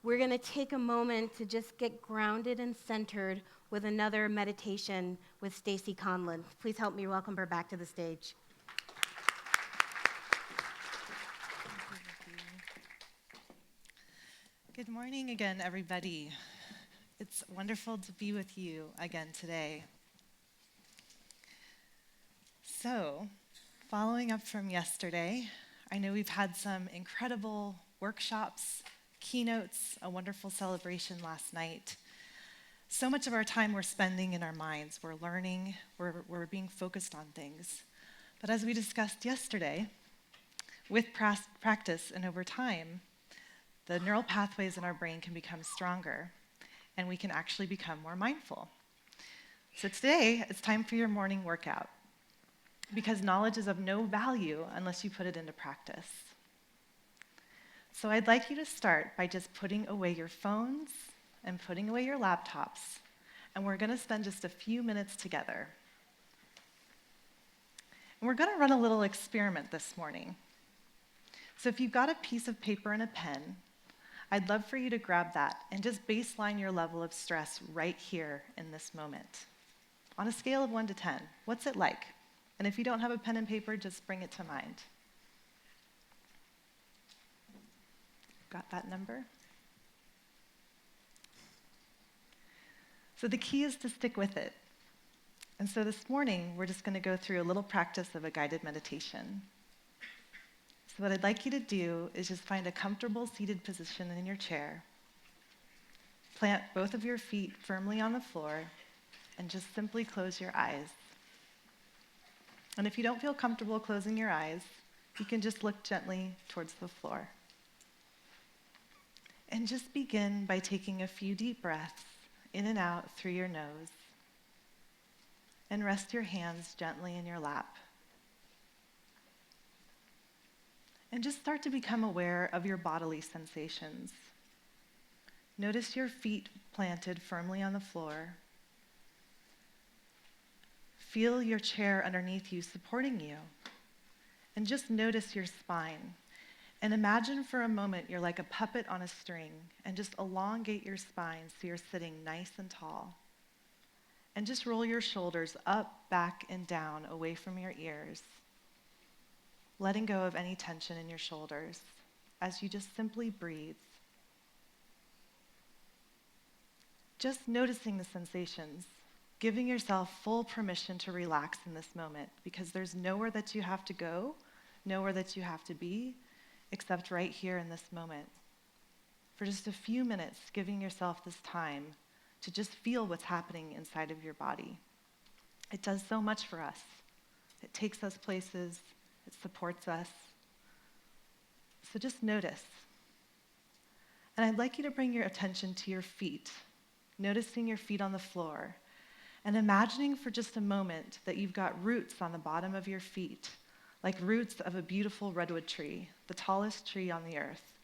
we're going to take a moment to just get grounded and centered with another meditation with Stacy Conlon. Please help me welcome her back to the stage. Good morning again, everybody. It's wonderful to be with you again today. So, following up from yesterday, I know we've had some incredible workshops, keynotes, a wonderful celebration last night. So much of our time we're spending in our minds. We're learning, we're being focused on things. But as we discussed yesterday, with practice and over time, the neural pathways in our brain can become stronger, and we can actually become more mindful. So today, it's time for your morning workout, because knowledge is of no value unless you put it into practice. So I'd like you to start by just putting away your phones and putting away your laptops, and we're going to spend just a few minutes together. And we're going to run a little experiment this morning. So if you've got a piece of paper and a pen, I'd love for you to grab that and just baseline your level of stress right here in this moment. On a scale of 1 to 10, what's it like? And if you don't have a pen and paper, just bring it to mind. Got that number? So the key is to stick with it. And so this morning, we're just going to go through a little practice of a guided meditation. So what I'd like you to do is just find a comfortable seated position in your chair. Plant both of your feet firmly on the floor and just simply close your eyes. And if you don't feel comfortable closing your eyes, you can just look gently towards the floor. And just begin by taking a few deep breaths in and out through your nose. And rest your hands gently in your lap. And just start to become aware of your bodily sensations. Notice your feet planted firmly on the floor. Feel your chair underneath you supporting you. And just notice your spine. And imagine for a moment you're like a puppet on a string, and just elongate your spine so you're sitting nice and tall. And just roll your shoulders up, back, and down away from your ears, letting go of any tension in your shoulders as you just simply breathe. Just noticing the sensations, giving yourself full permission to relax in this moment, because there's nowhere that you have to go, nowhere that you have to be, except right here in this moment. For just a few minutes, giving yourself this time to just feel what's happening inside of your body. It does so much for us. It takes us places. It supports us. So just notice. And I'd like you to bring your attention to your feet, noticing your feet on the floor, and imagining for just a moment that you've got roots on the bottom of your feet, like roots of a beautiful redwood tree, the tallest tree on the earth.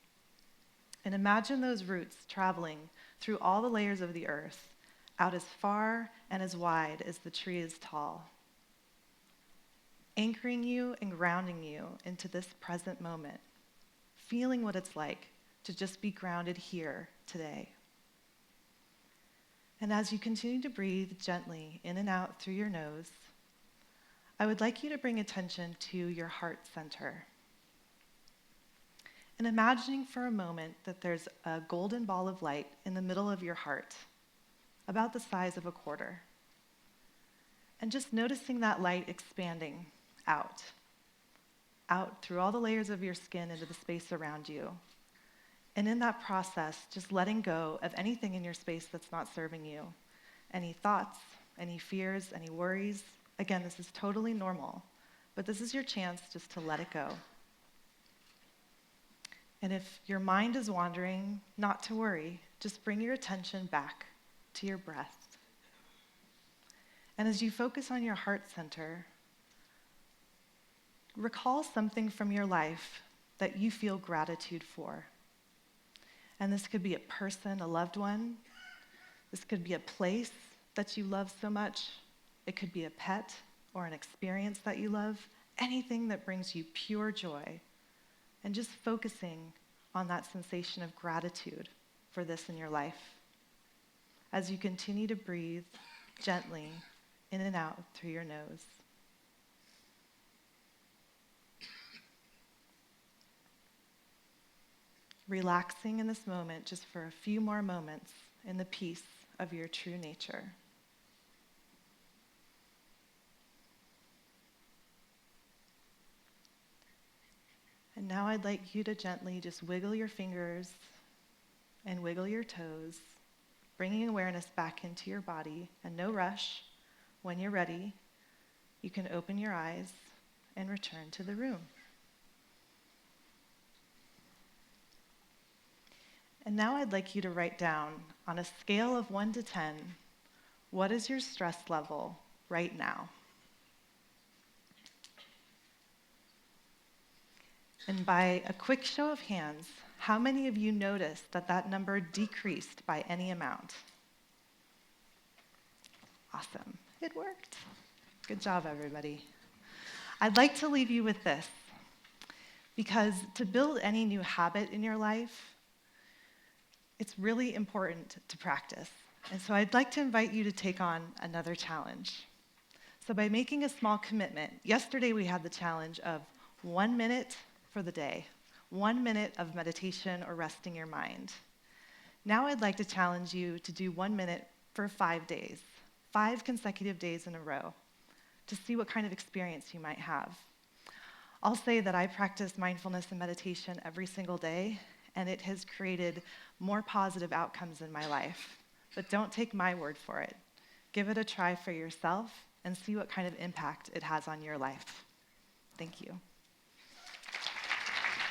And imagine those roots traveling through all the layers of the earth, out as far and as wide as the tree is tall, anchoring you and grounding you into this present moment, feeling what it's like to just be grounded here today. And as you continue to breathe gently in and out through your nose, I would like you to bring attention to your heart center. And imagining for a moment that there's a golden ball of light in the middle of your heart, about the size of a quarter. And just noticing that light expanding out through all the layers of your skin into the space around you. And in that process, just letting go of anything in your space that's not serving you. Any thoughts, any fears, any worries. Again, this is totally normal, but this is your chance just to let it go. And if your mind is wandering, not to worry, just bring your attention back to your breath. And as you focus on your heart center, recall something from your life that you feel gratitude for. And this could be a person, a loved one. This could be a place that you love so much. It could be a pet or an experience that you love. Anything that brings you pure joy. And just focusing on that sensation of gratitude for this in your life as you continue to breathe gently in and out through your nose. Relaxing in this moment just for a few more moments in the peace of your true nature. And now I'd like you to gently just wiggle your fingers and wiggle your toes, bringing awareness back into your body, and no rush. When you're ready, you can open your eyes and return to the room. And now I'd like you to write down, on a scale of 1 to 10, what is your stress level right now? And by a quick show of hands, how many of you noticed that that number decreased by any amount? Awesome. It worked. Good job, everybody. I'd like to leave you with this, because to build any new habit in your life, it's really important to practice. And so I'd like to invite you to take on another challenge. So by making a small commitment, yesterday we had the challenge of 1 minute for the day, 1 minute of meditation or resting your mind. Now I'd like to challenge you to do 1 minute for 5 days, 5 consecutive days in a row, to see what kind of experience you might have. I'll say that I practice mindfulness and meditation every single day, and it has created more positive outcomes in my life. But don't take my word for it. Give it a try for yourself and see what kind of impact it has on your life. Thank you.